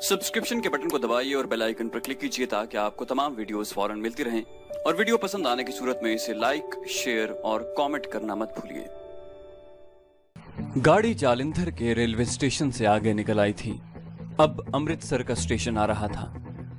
Subscription के button को दबाइए और बेल आइकन पर क्लिक कीजिए ताकि आपको तमाम वीडियोस फौरन मिलती रहें और वीडियो पसंद आने की सूरत में इसे लाइक, शेयर और कमेंट करना मत भूलिए। गाड़ी जालंधर के रेलवे स्टेशन से आगे निकल आई थी। अब अमृतसर का स्टेशन आ रहा था।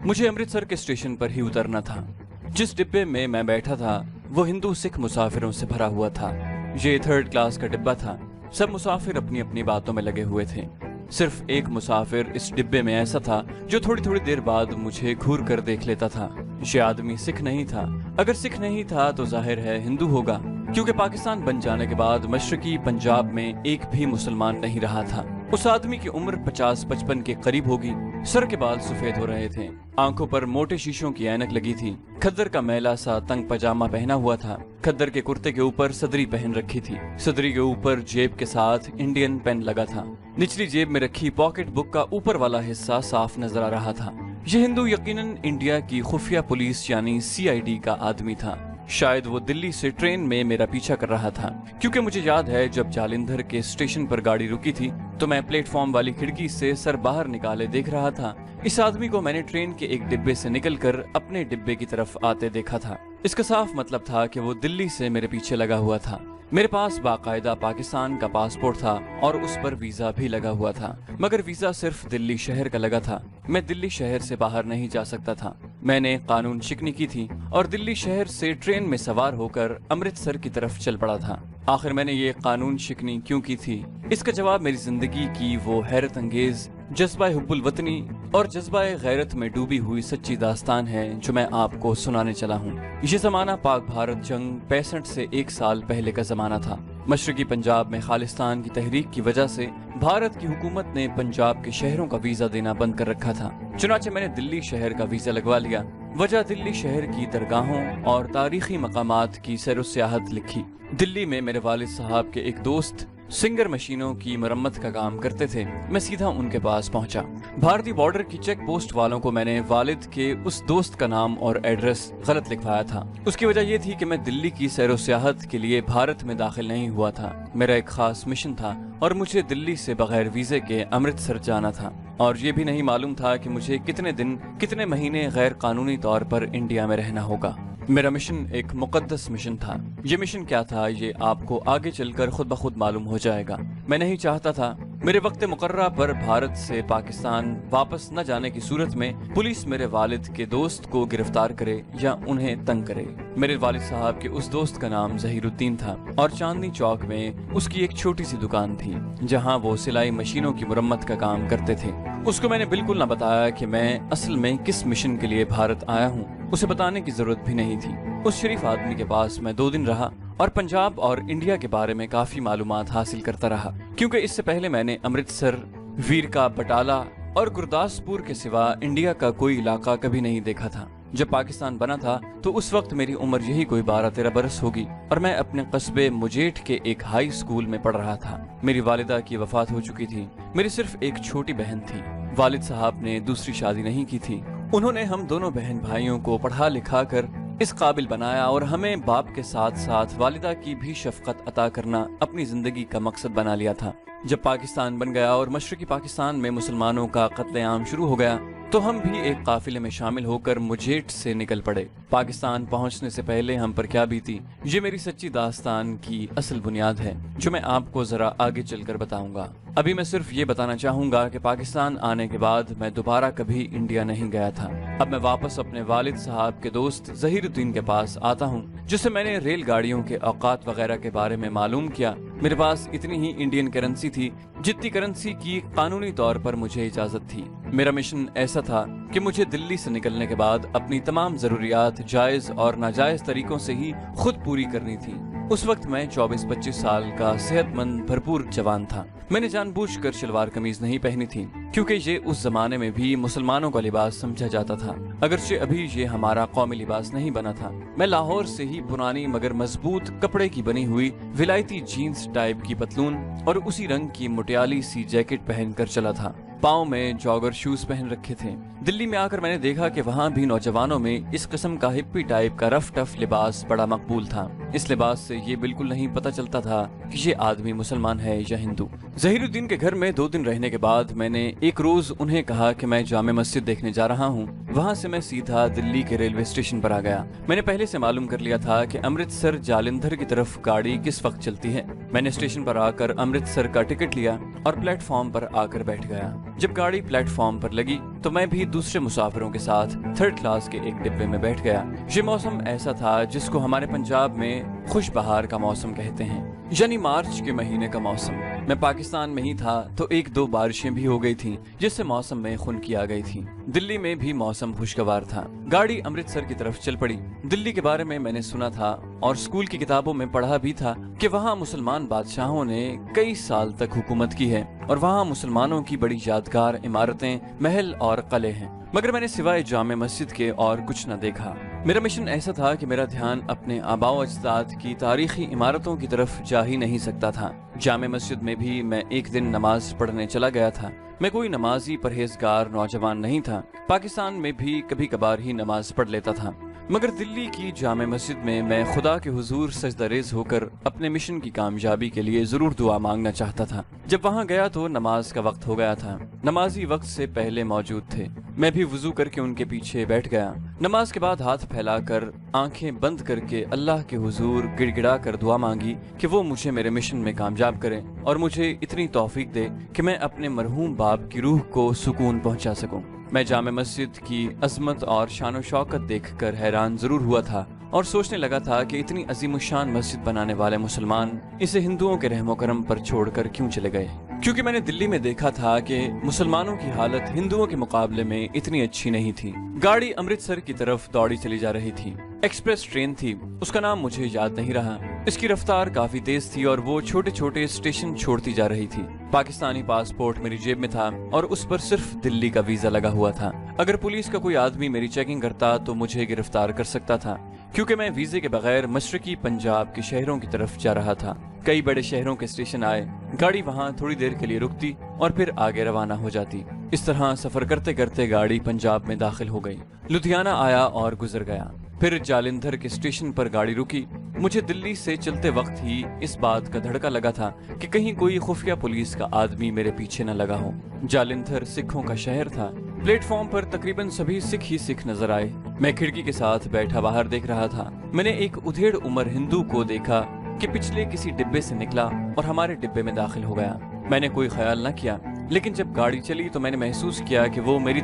मुझे अमृतसर के स्टेशन पर ही उतरना था। जिस डिब्बे में मैं बैठा था वो हिंदू सिख मुसाफिरों से भरा हुआ था। ये 3rd क्लास का डिब्बा था। सब मुसाफिर अपनी अपनी बातों में लगे हुए थे। सिर्फ एक मुसाफिर इस डिब्बे में ऐसा था जो थोड़ी थोड़ी देर बाद मुझे घूर कर देख लेता था। ये आदमी सिख नहीं था। अगर सिख नहीं था तो जाहिर है हिंदू होगा, क्योंकि पाकिस्तान बन जाने के बाद मशरकी पंजाब में एक भी मुसलमान नहीं रहा था। उस आदमी की उम्र 50-55 के करीब होगी। सर के बाल सफेद हो रहे थे। आंखों पर मोटे शीशों की ऐनक लगी थी। खद्दर का मैला सा तंग पजामा पहना हुआ था। खद्दर के कुर्ते के ऊपर सदरी पहन रखी थी। सदरी के ऊपर जेब के साथ इंडियन पेन लगा था। निचली जेब में रखी पॉकेट बुक का ऊपर वाला हिस्सा साफ नजर आ रहा था। यह हिंदू यकीनन इंडिया की खुफिया पुलिस यानी CID का आदमी था। शायद वो दिल्ली से ट्रेन में मेरा पीछा कर रहा था, क्योंकि मुझे याद है जब जालंधर के स्टेशन पर गाड़ी रुकी थी तो मैं प्लेटफॉर्म वाली खिड़की से सर बाहर निकाले देख रहा था। इस आदमी को मैंने ट्रेन के एक डिब्बे से निकलकर अपने डिब्बे की तरफ आते देखा था। इसका साफ मतलब था कि वो दिल्ली से मेरे पीछे लगा हुआ था। मेरे पास बाकायदा पाकिस्तान का पासपोर्ट था और उस पर वीजा भी लगा हुआ था, मगर वीजा सिर्फ दिल्ली शहर का लगा था। मैं दिल्ली शहर से बाहर नहीं जा सकता था। मैंने कानून शिकनी की थी और दिल्ली शहर से ट्रेन में सवार होकर अमृतसर की तरफ चल पड़ा था। आखिर मैंने ये कानून शिकनी क्यों की थी? इसका जवाब मेरी जिंदगी की वो हैरत अंगेज जज्बा हुब्बुल वतनी और जज्बा गैरत में डूबी हुई सच्ची दास्तान है जो मैं आपको सुनाने चला हूँ। ये जमाना पाक भारत जंग 65 से 1 साल पहले का जमाना था। मशरकी पंजाब में खालिस्तान की तहरीक की वजह से भारत की हुकूमत ने पंजाब के शहरों का वीजा देना बंद कर रखा था। चुनाचे मैंने दिल्ली शहर का वीजा लगवा लिया। वजह दिल्ली शहर की दरगाहों और तारीखी मकामात की सैर सियाहत लिखी। दिल्ली में मेरे वालिद साहब के एक दोस्त सिंगर मशीनों की मरम्मत का काम करते थे। मैं सीधा उनके पास पहुंचा। भारतीय बॉर्डर की चेक पोस्ट वालों को मैंने वालिद के उस दोस्त का नाम और एड्रेस गलत लिखवाया था। उसकी वजह यह थी कि मैं दिल्ली की सैर सियाहत के लिए भारत में दाखिल नहीं हुआ था। मेरा एक खास मिशन था और मुझे दिल्ली से बगैर वीजे के अमृतसर जाना था। और ये भी नहीं मालूम था कि मुझे कितने दिन कितने महीने गैर कानूनी तौर पर इंडिया में रहना होगा। मेरा मिशन एक मुकद्दस मिशन था। ये मिशन क्या था ये आपको आगे चलकर खुद ब खुद मालूम हो जाएगा। मैं नहीं चाहता था मेरे वक्त मुकर्ररा पर भारत से पाकिस्तान वापस न जाने की सूरत में पुलिस मेरे वालिद के दोस्त को गिरफ्तार करे या उन्हें तंग करे। मेरे वालिद साहब के उस दोस्त का नाम जहीरुद्दीन था और चांदनी चौक में उसकी एक छोटी सी दुकान थी जहां वो सिलाई मशीनों की मुरम्मत का काम करते थे। उसको मैंने बिल्कुल न बताया कि मैं असल में किस मिशन के लिए भारत आया हूँ। उसे बताने की जरूरत भी नहीं थी। उस शरीफ आदमी के पास मैं 2 दिन रहा और पंजाब और इंडिया के बारे में काफी मालूमात हासिल करता रहा, क्योंकि इससे पहले मैंने अमृतसर, वीर का बटाला और गुरदासपुर के सिवा इंडिया का कोई इलाका कभी नहीं देखा था। जब पाकिस्तान बना था तो उस वक्त मेरी उम्र यही कोई 12-13 बरस होगी और मैं अपने कस्बे मुजेठ के एक हाई स्कूल में पढ़ रहा था। मेरी वालिदा की वफात हो चुकी थी। मेरी सिर्फ एक छोटी बहन थी। वालिद साहब ने दूसरी शादी नहीं की थी। उन्होंने हम दोनों बहन भाइयों को पढ़ा लिखा कर इस काबिल बनाया और हमें बाप के साथ साथ वालिदा की भी शफकत अता करना अपनी जिंदगी का मकसद बना लिया था। जब पाकिस्तान बन गया और मशरकी पाकिस्तान में मुसलमानों का कत्लेआम शुरू हो गया तो हम भी एक काफिले में शामिल होकर मुजेठ से निकल पड़े। पाकिस्तान पहुंचने से पहले हम पर क्या बीती ये मेरी सच्ची दास्तान की असल बुनियाद है जो मैं आपको जरा आगे चलकर बताऊंगा। अभी मैं सिर्फ ये बताना चाहूंगा कि पाकिस्तान आने के बाद मैं दोबारा कभी इंडिया नहीं गया था। अब मैं वापस अपने वालिद साहब के दोस्त जहीरुद्दीन के पास आता हूँ, जिससे मैंने रेलगाड़ियों के औकात वगैरह के बारे में मालूम किया। मेरे पास इतनी ही इंडियन करेंसी थी जितनी करेंसी की कानूनी तौर पर मुझे इजाजत थी। मेरा मिशन ऐसा था कि मुझे दिल्ली से निकलने के बाद अपनी तमाम जरूरियात जायज और नाजायज तरीकों से ही खुद पूरी करनी थी। उस वक्त मैं 24-25 साल का सेहतमंद भरपूर जवान था। मैंने जानबूझकर शलवार कमीज नहीं पहनी थी, क्योंकि ये उस जमाने में भी मुसलमानों का लिबास समझा जाता था, अगरचे अभी ये हमारा कौमी लिबास नहीं बना था। मैं लाहौर से ही पुरानी मगर मजबूत कपड़े की बनी हुई विलायती जीन्स टाइप की पतलून और उसी रंग की मुटियाली सी जैकेट पहनकर चला था। पाँव में जॉगर शूज पहन रखे थे। दिल्ली में आकर मैंने देखा कि वहाँ भी नौजवानों में इस किस्म का हिप्पी टाइप का रफ टफ लिबास बड़ा मकबूल था। इस लिबास से ये बिल्कुल नहीं पता चलता था कि ये आदमी मुसलमान है या हिंदू। जहीरुद्दीन के घर में 2 दिन रहने के बाद मैंने एक रोज उन्हें कहा कि मैं जामे मस्जिद देखने जा रहा हूँ। वहाँ से मैं सीधा दिल्ली के रेलवे स्टेशन पर आ गया। मैंने पहले से मालूम कर लिया था कि अमृतसर जालंधर की तरफ गाड़ी किस वक्त चलती है। मैंने स्टेशन पर आकर अमृतसर का टिकट लिया और प्लेटफॉर्म पर आकर बैठ गया। जब गाड़ी प्लेटफॉर्म पर लगी तो मैं भी दूसरे मुसाफिरों के साथ 3rd क्लास के एक डिब्बे में बैठ गया। ये मौसम ऐसा था जिसको हमारे पंजाब में खुश बहार का मौसम कहते हैं, यानी मार्च के महीने का मौसम। मैं पाकिस्तान में ही था तो 1-2 बारिशें भी हो गई थीं, जिससे मौसम में खुनकी आ गई थी। दिल्ली में भी मौसम खुशगवार था। गाड़ी अमृतसर की तरफ चल पड़ी। दिल्ली के बारे में मैंने सुना था और स्कूल की किताबों में पढ़ा भी था कि वहाँ मुसलमान बादशाहों ने कई साल तक हुकूमत की है और वहाँ मुसलमानों की बड़ी यादगार इमारतें, महल और किले हैं। मगर मैंने सिवाय जामे मस्जिद के और कुछ न देखा। मेरा मिशन ऐसा था कि मेरा ध्यान अपने आबाओ अजदाद की तारीखी इमारतों की तरफ जा ही नहीं सकता था। जामे मस्जिद में भी मैं एक दिन नमाज पढ़ने चला गया था। मैं कोई नमाजी परहेजगार नौजवान नहीं था। पाकिस्तान में भी कभी कभार ही नमाज पढ़ लेता था, मगर दिल्ली की जामे मस्जिद में मैं खुदा के हुजूर सजदरेज होकर अपने मिशन की कामयाबी के लिए जरूर दुआ मांगना चाहता था। जब वहाँ गया तो नमाज का वक्त हो गया था। नमाजी वक्त से पहले मौजूद थे। मैं भी वुजू करके उनके पीछे बैठ गया। नमाज के बाद हाथ फैलाकर आंखें बंद करके अल्लाह के हुजूर गिड़गिड़ा कर दुआ मांगी कि वो मुझे मेरे मिशन में कामयाब करे और मुझे इतनी तौफीक दे कि मैं अपने मरहूम बाप की रूह को सुकून पहुंचा सकूं। मैं जामे मस्जिद की अजमत और शान और शौकत देखकर हैरान जरूर हुआ था और सोचने लगा था कि इतनी अजीमुशान मस्जिद बनाने वाले मुसलमान इसे हिंदुओं के रहमो करम पर छोड़कर क्यों चले गए, क्योंकि मैंने दिल्ली में देखा था कि मुसलमानों की हालत हिंदुओं के मुकाबले में इतनी अच्छी नहीं थी। गाड़ी अमृतसर की तरफ दौड़ी चली जा रही थी। एक्सप्रेस ट्रेन थी, उसका नाम मुझे याद नहीं रहा। इसकी रफ्तार काफी तेज थी और वो छोटे छोटे स्टेशन छोड़ती जा रही थी। पाकिस्तानी पासपोर्ट मेरी जेब में था और उस पर सिर्फ दिल्ली का वीजा लगा हुआ था। अगर पुलिस का कोई आदमी मेरी चेकिंग करता तो मुझे गिरफ्तार कर सकता था, क्योंकि मैं वीजे के बगैर मशरकी पंजाब के शहरों की तरफ जा रहा था। कई बड़े शहरों के स्टेशन आए। गाड़ी वहाँ थोड़ी देर के लिए रुकती और फिर आगे रवाना हो जाती। इस तरह सफर करते करते गाड़ी पंजाब में दाखिल हो गई। लुधियाना आया और गुजर गया। फिर जालंधर के स्टेशन पर गाड़ी रुकी। मुझे दिल्ली से चलते वक्त ही इस बात का धड़का लगा था कि कहीं कोई खुफिया पुलिस का आदमी मेरे पीछे न लगा हो। जालंधर सिखों का शहर था। प्लेटफॉर्म पर तकरीबन सभी सिख ही सिख नजर आए। मैं खिड़की के साथ बैठा बाहर देख रहा था। मैंने एक उधेड़ उम्र हिंदू को देखा कि पिछले किसी डिब्बे से निकला और हमारे डिब्बे में दाखिल हो गया। मैंने कोई ख्याल न किया, लेकिन जब गाड़ी चली तो मैंने महसूस किया कि वो मेरी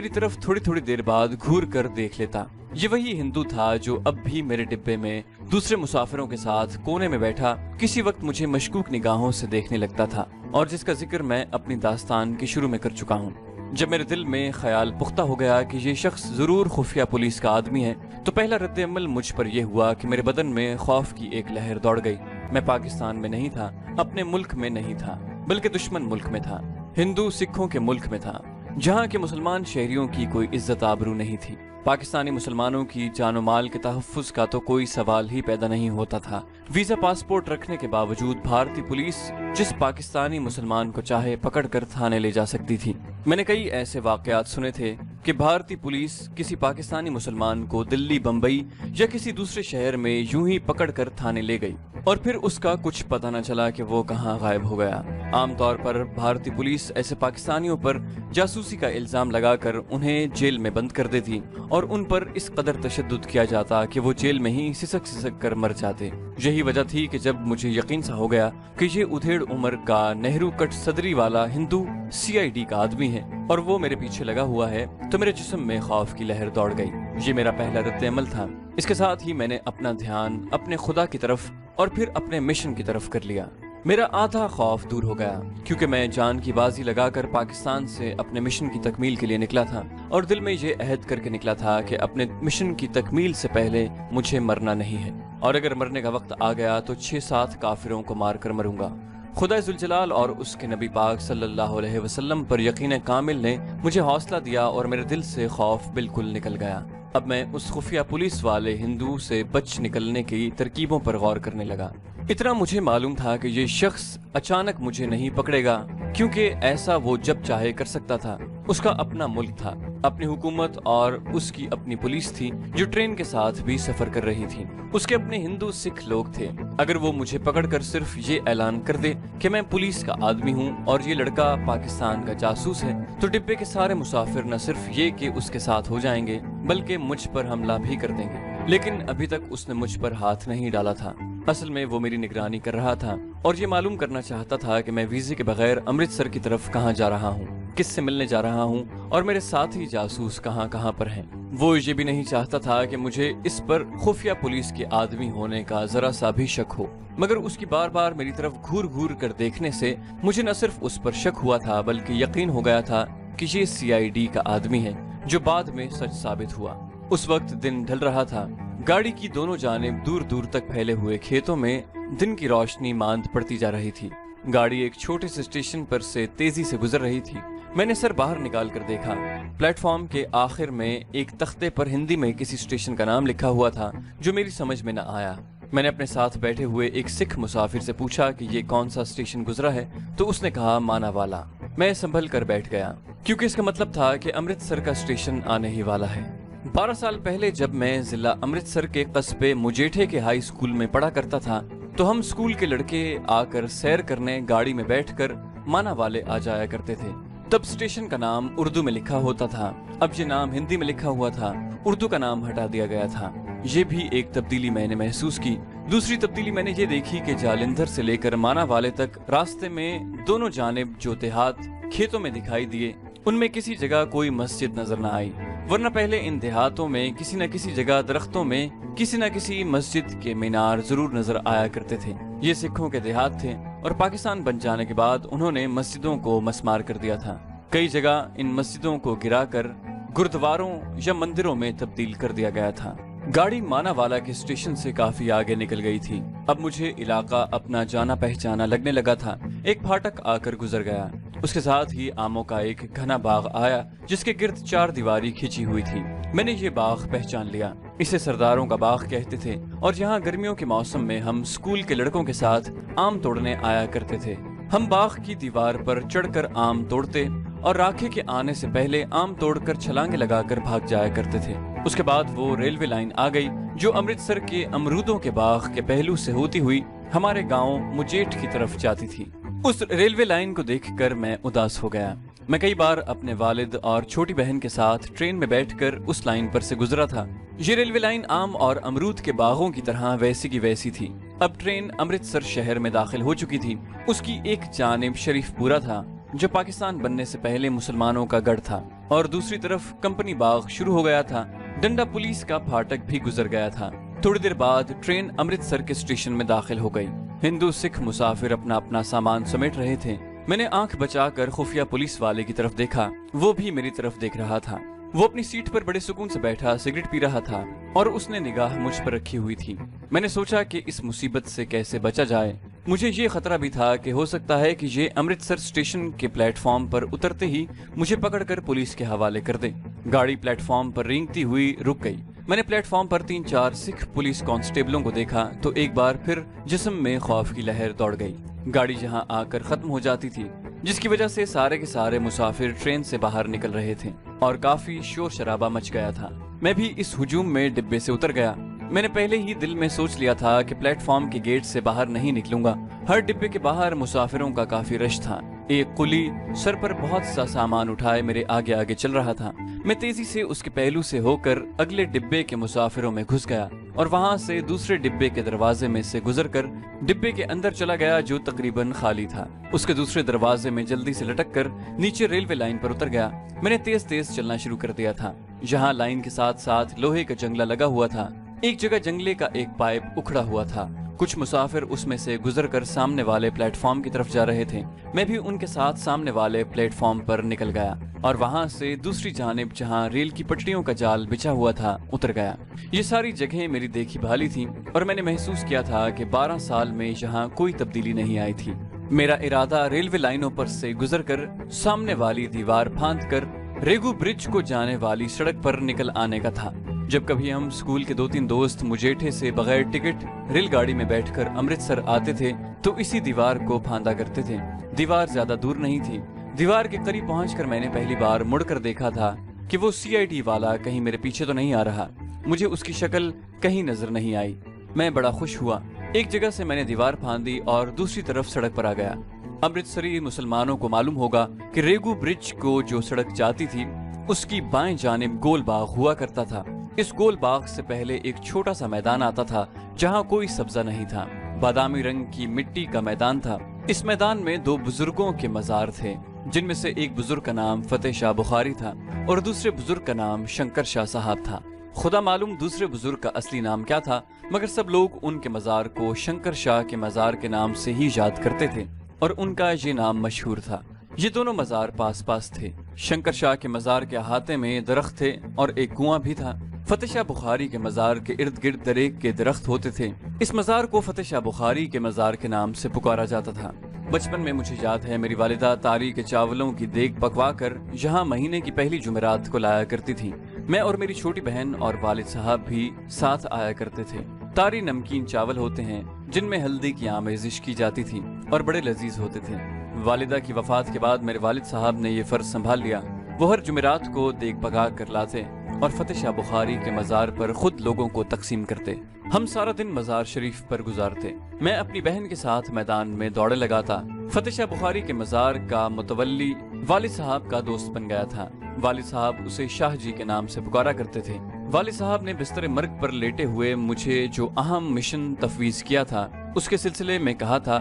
तरफ थोड़ी थोड़ी देर बाद घूर कर देख लेता। ये वही हिंदू था जो अब भी मेरे डिब्बे में दूसरे मुसाफिरों के साथ कोने में बैठा किसी वक्त मुझे मशकूक निगाहों से देखने लगता था और जिसका जिक्र मैं अपनी दास्तान के शुरू में कर चुका हूँ। जब मेरे दिल में ख्याल पुख्ता हो गया कि ये शख्स जरूर खुफिया पुलिस का आदमी है, तो पहला रद्द अमल मुझ पर यह हुआ कि मेरे बदन में खौफ की एक लहर दौड़ गई। मैं पाकिस्तान में नहीं था, अपने मुल्क में नहीं था, बल्कि दुश्मन मुल्क में था। हिंदू सिखों के मुल्क में था, जहाँ के मुसलमान शहरियों की कोई इज्जत आबरू नहीं थी। पाकिस्तानी मुसलमानों की जानो माल के तहफ़्फ़ुज़ का तो कोई सवाल ही पैदा नहीं होता था। वीजा पासपोर्ट रखने के बावजूद भारतीय पुलिस जिस पाकिस्तानी मुसलमान को चाहे पकड़कर थाने ले जा सकती थी। मैंने कई ऐसे वाकयात सुने थे कि भारतीय पुलिस किसी पाकिस्तानी मुसलमान को दिल्ली, बम्बई या किसी दूसरे शहर में यूं ही पकड़कर थाने ले गई और फिर उसका कुछ पता न चला कि वो कहाँ गायब हो गया। आमतौर पर भारतीय पुलिस ऐसे पाकिस्तानियों पर जासूसी का इल्जाम लगाकर उन्हें जेल में बंद कर देती और उन पर इस कदर तशद्दुद किया जाता कि वो जेल में ही सिसक सिसक कर मर जाते। यही वजह थी कि जब मुझे यकीन सा हो गया कि ये उधेड़ उम्र का नेहरू कट सदरी वाला हिंदू CID का आदमी है और वो मेरे पीछे लगा हुआ है, तो मेरे जिस्म में खौफ की लहर दौड़ गई। ये मेरा पहला रद्द अमल था। इसके साथ ही मैंने अपना ध्यान अपने खुदा की तरफ और फिर अपने मिशन की तरफ कर लिया। मेरा आधा खौफ दूर हो गया, क्योंकि मैं जान की बाजी लगाकर पाकिस्तान से अपने मिशन की तकमील के लिए निकला था और दिल में ये अहद करके निकला था कि अपने मिशन की तकमील से पहले मुझे मरना नहीं है, और अगर मरने का वक्त आ गया तो 6-7 काफिरों को मारकर मरूंगा। खुदा जुलजलाल और उसके नबी पाक सल्लल्लाहु अलैहि वसल्लम पर यकीन कामिल ने मुझे हौसला दिया और मेरे दिल से खौफ बिल्कुल निकल गया। अब मैं उस खुफिया पुलिस वाले हिंदू से बच निकलने की तरकीबों पर गौर करने लगा। इतना मुझे मालूम था कि ये शख्स अचानक मुझे नहीं पकड़ेगा, क्योंकि ऐसा वो जब चाहे कर सकता था। उसका अपना मुल्क था, अपनी हुकूमत और उसकी अपनी पुलिस थी जो ट्रेन के साथ भी सफर कर रही थी। उसके अपने हिंदू सिख लोग थे। अगर वो मुझे पकड़कर सिर्फ ये ऐलान कर दे कि मैं पुलिस का आदमी हूँ और ये लड़का पाकिस्तान का जासूस है, तो डिब्बे के सारे मुसाफिर न सिर्फ ये कि उसके साथ हो जाएंगे बल्कि मुझ पर हमला भी कर देंगे। लेकिन अभी तक उसने मुझ पर हाथ नहीं डाला था। असल में वो मेरी निगरानी कर रहा था और ये मालूम करना चाहता था कि मैं वीजे के बगैर अमृतसर की तरफ कहाँ जा रहा हूँ, किससे मिलने जा रहा हूँ और मेरे साथी जासूस कहाँ कहाँ पर हैं। वो ये भी नहीं चाहता था कि मुझे इस पर खुफिया पुलिस के आदमी होने का जरा सा भी शक हो। मगर उसकी बार बार मेरी तरफ घूर घूर कर देखने से मुझे न सिर्फ उस पर शक हुआ था बल्कि यकीन हो गया था कि ये CID का आदमी है, जो बाद में सच साबित हुआ। उस वक्त दिन ढल रहा था। गाड़ी की दोनों जानिब दूर दूर तक फैले हुए खेतों में दिन की रोशनी मांद पड़ती जा रही थी। गाड़ी एक छोटे से स्टेशन पर से तेजी से गुजर रही थी। मैंने सर बाहर निकाल कर देखा। प्लेटफॉर्म के आखिर में एक तख्ते पर हिंदी में किसी स्टेशन का नाम लिखा हुआ था जो मेरी समझ में न आया। मैंने अपने साथ बैठे हुए एक सिख मुसाफिर से पूछा कि ये कौन सा स्टेशन गुजरा है, तो उसने कहा मानावाला। मैं संभल कर बैठ गया, क्योंकि इसका मतलब था कि अमृतसर का स्टेशन आने ही वाला है। 12 साल पहले जब मैं जिला अमृतसर के कस्बे मुजेठे के हाई स्कूल में पढ़ा करता था, तो हम स्कूल के लड़के आकर सैर करने गाड़ी में बैठकर मानावाले आ जाया करते थे। तब स्टेशन का नाम उर्दू में लिखा होता था, अब ये नाम हिंदी में लिखा हुआ था। उर्दू का नाम हटा दिया गया था। ये भी एक तब्दीली मैंने महसूस की। दूसरी तब्दीली मैंने ये देखी कि जालिंधर से लेकर मानावाले तक रास्ते में दोनों जानिब जो देहात खेतों में दिखाई दिए, उनमें किसी जगह कोई मस्जिद नजर न आई, वरना पहले इन देहातों में किसी न किसी जगह दरख्तों में किसी न किसी मस्जिद के मीनार जरूर नजर आया करते थे। ये सिखों के देहात थे और पाकिस्तान बन जाने के बाद उन्होंने मस्जिदों को मस्मार कर दिया था। कई जगह इन मस्जिदों को गिराकर गुरुद्वारों या मंदिरों में तब्दील कर दिया गया था। गाड़ी मानावाला के स्टेशन से काफी आगे निकल गई थी। अब मुझे इलाका अपना जाना पहचाना लगने लगा था। एक फाटक आकर गुजर गया। उसके साथ ही आमों का एक घना बाग आया जिसके गिर्द 4 दीवारी खिंची हुई थी। मैंने ये बाग पहचान लिया। इसे सरदारों का बाग कहते थे और यहाँ गर्मियों के मौसम में हम स्कूल के लड़कों के साथ आम तोड़ने आया करते थे। हम बाग की दीवार पर चढ़कर आम तोड़ते और राखे के आने से पहले आम तोड़कर छलांगे लगाकर भाग जाया करते थे। उसके बाद वो रेलवे लाइन आ गई जो अमृतसर के अमरूदों के बाग के पहलू से होती हुई हमारे गांव मुजेठ की तरफ जाती थी। उस रेलवे लाइन को देखकर मैं उदास हो गया। मैं कई बार अपने वालिद और छोटी बहन के साथ ट्रेन में बैठकर उस लाइन पर से गुजरा था। ये रेलवे लाइन आम और अमरूद के बागों की तरह वैसी की वैसी थी। अब ट्रेन अमृतसर शहर में दाखिल हो चुकी थी। उसकी एक जानिब शरीफपुरा था जो पाकिस्तान बनने से पहले मुसलमानों का गढ़ था, और दूसरी तरफ कंपनी बाग शुरू हो गया था। डंडा पुलिस का फाटक भी गुजर गया था। थोड़ी देर बाद ट्रेन अमृतसर के स्टेशन में दाखिल हो गई। हिंदू सिख मुसाफिर अपना अपना सामान समेट रहे थे। मैंने आंख बचाकर खुफिया पुलिस वाले की तरफ देखा। वो भी मेरी तरफ देख रहा था। वो अपनी सीट पर बड़े सुकून से बैठा सिगरेट पी रहा था और उसने निगाह मुझ पर रखी हुई थी। मैंने सोचा कि इस मुसीबत से कैसे बचा जाए। मुझे ये खतरा भी था कि हो सकता है कि ये अमृतसर स्टेशन के प्लेटफॉर्म पर उतरते ही मुझे पकड़कर पुलिस के हवाले कर दे। गाड़ी प्लेटफॉर्म पर रेंगती हुई रुक गई। मैंने प्लेटफॉर्म पर 3-4 सिख पुलिस कांस्टेबलों को देखा तो एक बार फिर जिस्म में खौफ की लहर दौड़ गई। गाड़ी जहां आकर खत्म हो जाती थी, जिसकी वजह से सारे के सारे मुसाफिर ट्रेन से बाहर निकल रहे थे और काफी शोर शराबा मच गया था। मैं भी इस हुजूम में डिब्बे से उतर गया। मैंने पहले ही दिल में सोच लिया था कि प्लेटफॉर्म के गेट से बाहर नहीं निकलूंगा। हर डिब्बे के बाहर मुसाफिरों का काफी रश था। एक कुली सर पर बहुत सा सामान उठाए मेरे आगे आगे चल रहा था। मैं तेजी से उसके पहलू से होकर अगले डिब्बे के मुसाफिरों में घुस गया और वहां से दूसरे डिब्बे के दरवाजे में से गुजरकर डिब्बे के अंदर चला गया जो तकरीबन खाली था। उसके दूसरे दरवाजे में जल्दी से लटक कर नीचे रेलवे लाइन पर उतर गया। मैंने तेज तेज चलना शुरू कर दिया था। यहाँ लाइन के साथ साथ लोहे का जंगला लगा हुआ था। एक जगह जंगले का एक पाइप उखड़ा हुआ था। कुछ मुसाफिर उसमें से गुजरकर सामने वाले प्लेटफॉर्म की तरफ जा रहे थे। मैं भी उनके साथ सामने वाले प्लेटफॉर्म पर निकल गया और वहां से दूसरी जानिब जहां रेल की पटरियों का जाल बिछा हुआ था उतर गया। ये सारी जगहें मेरी देखी भाली थी और मैंने महसूस किया था कि 12 साल में यहाँ कोई तब्दीली नहीं आई थी। मेरा इरादा रेलवे लाइनों पर से गुजरकर सामने वाली दीवार फांद कर रेगू ब्रिज को जाने वाली सड़क पर निकल आने का था। जब कभी हम स्कूल के 2-3 दोस्त मुजेठे से बगैर टिकट रेलगाड़ी में बैठकर अमृतसर आते थे तो इसी दीवार को फांदा करते थे। दीवार ज्यादा दूर नहीं थी। दीवार के करीब पहुंचकर मैंने पहली बार मुड़कर देखा था कि वो सीआईडी वाला कहीं मेरे पीछे तो नहीं आ रहा। मुझे उसकी शक्ल कहीं नजर नहीं आई। मैं बड़ा खुश हुआ। एक जगह से मैंने दीवार फांदी और दूसरी तरफ सड़क पर आ गया। अमृतसरी मुसलमानों को मालूम होगा कि रेगू ब्रिज को जो सड़क जाती थी उसकी बाएं जानिब गोल बाग हुआ करता था। इस गोल बाग से पहले एक छोटा सा मैदान आता था जहाँ कोई सब्जा नहीं था। बादामी रंग की मिट्टी का मैदान था। इस मैदान में 2 बुजुर्गों के मजार थे, जिनमें से एक बुजुर्ग का नाम फतेह शाह बुखारी था और दूसरे बुजुर्ग का नाम शंकर शाह साहब था। खुदा मालूम दूसरे बुजुर्ग का असली नाम क्या था, मगर सब लोग उनके मजार को शंकर शाह के मजार के नाम से ही याद करते थे और उनका ये नाम मशहूर था। ये दोनों मजार पास पास थे। शंकर शाह के मजार के अहाते में दरख्त थे और एक कुआं भी था। फतेह शाह बुखारी के मजार के इर्द गिर्द दरेक के दरख्त होते थे। इस मजार को फतेह शाह बुखारी के मजार के नाम से पुकारा जाता था। बचपन में मुझे याद है मेरी वालिदा तारी के चावलों की देग पकवा कर यहाँ महीने की पहली जुमेरात को लाया करती थी। मैं और मेरी छोटी बहन और वालिद साहब भी साथ आया करते थे। तारी नमकीन चावल होते हैं जिनमें हल्दी की आमेजिश की जाती थी और बड़े लजीज होते थे। वालिदा की वफात के बाद मेरे वालिद साहब ने ये फर्ज संभाल लिया। वो हर जुमेरात को देग पका कर लाते और फतेह शाह बुखारी के मजार पर खुद लोगों को तकसीम करते। हम सारा दिन मजार शरीफ पर गुजारते। मैं अपनी बहन के साथ मैदान में दौड़े लगाता। फतेह शाह बुखारी के मजार का मुतवल्ली वालिद साहब का दोस्त बन गया था। वालिद साहब उसे शाह जी के नाम से पुकारा करते थे। वालिद साहब ने बिस्तर मर्ग पर लेटे हुए मुझे जो अहम मिशन तफवीज किया था उसके सिलसिले में कहा था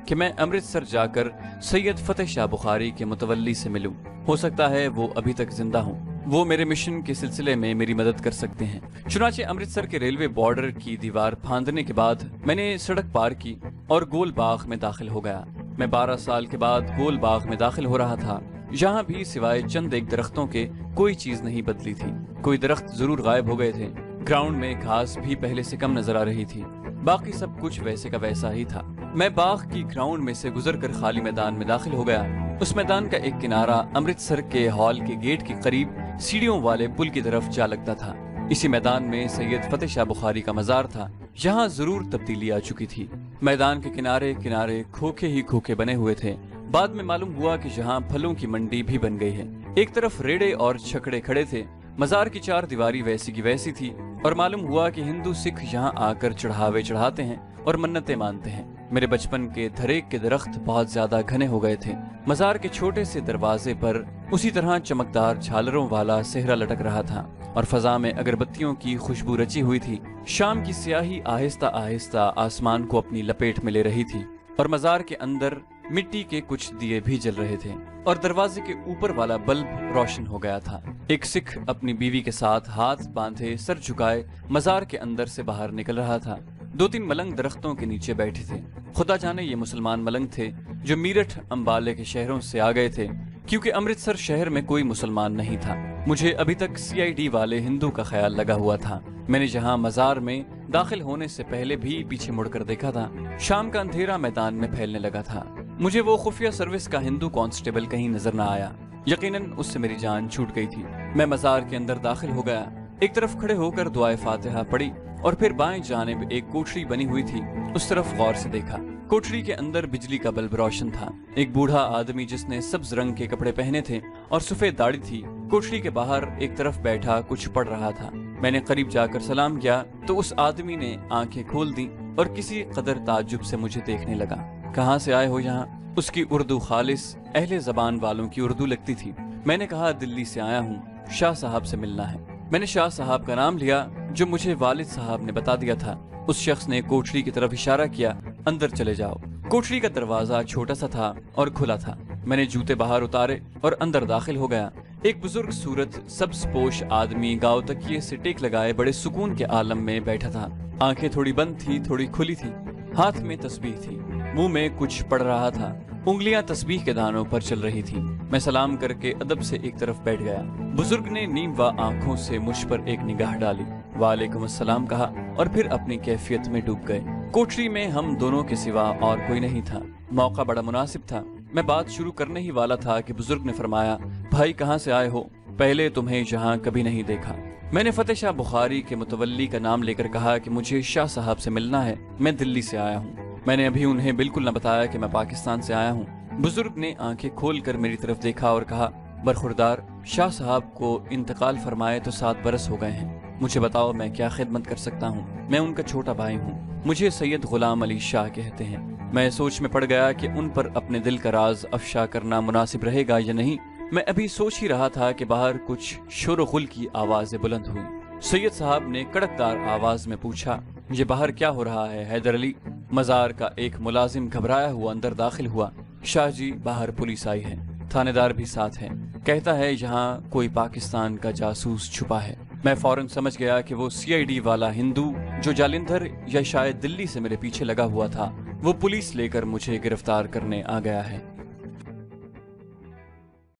कि मैं अमृतसर जाकर सैयद फतेह शाह बुखारी के मुतवल्ली से मिलूं। हो सकता है वो अभी तक जिंदा हों। वो मेरे मिशन के सिलसिले में मेरी मदद कर सकते हैं। चुनाचे अमृतसर के रेलवे बॉर्डर की दीवार फांदने के बाद मैंने सड़क पार की और गोल बाग में दाखिल हो गया। मैं 12 साल के बाद गोल बाग में दाखिल हो रहा था। यहाँ भी सिवाय चंद एक दरख्तों के कोई चीज नहीं बदली थी। कोई दरख्त जरूर गायब हो गए थे। ग्राउंड में घास भी पहले से कम नजर आ रही थी। बाकी सब कुछ वैसे का वैसा ही था। मैं बाग की ग्राउंड में से गुजरकर खाली मैदान में दाखिल हो गया। उस मैदान का एक किनारा अमृतसर के हॉल के गेट के करीब सीढ़ियों वाले पुल की तरफ जा लगता था। इसी मैदान में सैयद फतेह शाह बुखारी का मजार था। यहाँ जरूर तब्दीली आ चुकी थी। मैदान के किनारे किनारे खोखे ही खोखे बने हुए थे। बाद में मालूम हुआ कि यहाँ फलों की मंडी भी बन गई है। एक तरफ रेड़े और छकड़े खड़े थे। मजार की 4 दीवारी वैसी की वैसी थी और मालूम हुआ कि हिंदू सिख यहाँ आकर चढ़ावे चढ़ाते हैं और मन्नतें मानते हैं। मेरे बचपन के धरेक के दरख्त बहुत ज्यादा घने हो गए थे। मजार के छोटे से दरवाजे पर उसी तरह चमकदार झालरों वाला सेहरा लटक रहा था और फजा में अगरबत्तियों की खुशबू रची हुई थी। शाम की स्याही आहिस्ता आहिस्ता आसमान को अपनी लपेट में ले रही थी और मजार के अंदर मिट्टी के कुछ दिए भी जल रहे थे और दरवाजे के ऊपर वाला बल्ब रोशन हो गया था। एक सिख अपनी बीवी के साथ हाथ बांधे सर झुकाए मजार के अंदर से बाहर निकल रहा था। 2-3 मलंग दरख्तों के नीचे बैठे थे। खुदा जाने ये मुसलमान मलंग थे जो मीरठ अंबाले के शहरों से आ गए थे, क्योंकि अमृतसर शहर में कोई मुसलमान नहीं था। मुझे अभी तक सीआईडी वाले हिंदू का ख्याल लगा हुआ था। मैंने जहाँ मजार में दाखिल होने से पहले भी पीछे मुड़कर देखा था। शाम का अंधेरा मैदान में फैलने लगा था। मुझे वो खुफिया सर्विस का हिंदू कांस्टेबल कहीं नजर न आया। यकीनन उससे मेरी जान छूट गई थी। मैं मजार के अंदर दाखिल हो गया। एक तरफ खड़े होकर दुआए फातिहा पढ़ी और फिर बाएं जानिब एक कोठरी बनी हुई थी, उस तरफ गौर से देखा। कोठरी के अंदर बिजली का बल्ब रोशन था। एक बूढ़ा आदमी जिसने सब्ज रंग के कपड़े पहने थे और सफेद दाढ़ी थी, कोठरी के बाहर एक तरफ बैठा कुछ पढ़ रहा था। मैंने करीब जाकर सलाम किया तो उस आदमी ने आंखें खोल दी और किसी कदर ताज्जुब से मुझे देखने लगा। कहाँ से आए हो यहाँ? उसकी उर्दू खालिस अहले जबान वालों की उर्दू लगती थी। मैंने कहा दिल्ली से आया हूँ, शाह साहब से मिलना है। मैंने शाह साहब का नाम लिया जो मुझे वालिद साहब ने बता दिया था। उस शख्स ने कोठरी की तरफ इशारा किया, अंदर चले जाओ। कोठरी का दरवाजा छोटा सा था और खुला था। मैंने जूते बाहर उतारे और अंदर दाखिल हो गया। एक बुजुर्ग सूरत सब्ज पोश आदमी गाँव तकिए से टेक लगाए बड़े सुकून के आलम में बैठा था। आंखें थोड़ी बंद थी, थोड़ी खुली थी। हाथ में तस्बीह थी, मुंह में कुछ पढ़ रहा था। उंगलियां तस्बीह के दानों पर चल रही थी। मैं सलाम करके अदब से एक तरफ बैठ गया। बुजुर्ग ने नीम व आंखों से मुझ पर एक निगाह डाली, वालेकुम अस्सलाम कहा और फिर अपनी कैफियत में डूब गए। कोठरी में हम दोनों के सिवा और कोई नहीं था। मौका बड़ा मुनासिब था। मैं बात शुरू करने ही वाला था कि बुजुर्ग ने फरमाया, भाई कहाँ से आए हो? पहले तुम्हें यहाँ कभी नहीं देखा। मैंने फतेह शाह बुखारी के मुतवल्ली का नाम लेकर कहा कि मुझे शाह साहब से मिलना है, मैं दिल्ली से आया हूँ। मैंने अभी उन्हें बिल्कुल न बताया कि मैं पाकिस्तान से आया हूँ। बुजुर्ग ने आंखें खोलकर मेरी तरफ देखा और कहा, बरखुरदार, शाह साहब को इंतकाल फरमाए तो 7 बरस हो गए हैं। मुझे बताओ मैं क्या खिदमत कर सकता हूँ। मैं उनका छोटा भाई हूँ। मुझे सैयद गुलाम अली शाह कहते हैं। मैं सोच में पड़ गया कि उन पर अपने दिल का राज अफशा करना मुनासिब रहेगा या नहीं। मैं अभी सोच ही रहा था कि बाहर कुछ शोर-गुल की आवाजें बुलंद हुई। सैयद साहब ने कड़कदार आवाज में पूछा, ये बाहर क्या हो रहा है हैदर अली? मजार का एक मुलाजिम घबराया हुआ अंदर दाखिल हुआ। शाह जी, बाहर पुलिस आई है, थानेदार भी साथ है, कहता है यहाँ कोई पाकिस्तान का जासूस छुपा है। मैं फौरन समझ गया कि वो CID वाला हिंदू जो जालिंधर या शायद दिल्ली से मेरे पीछे लगा हुआ था, वो पुलिस लेकर मुझे गिरफ्तार करने आ गया है।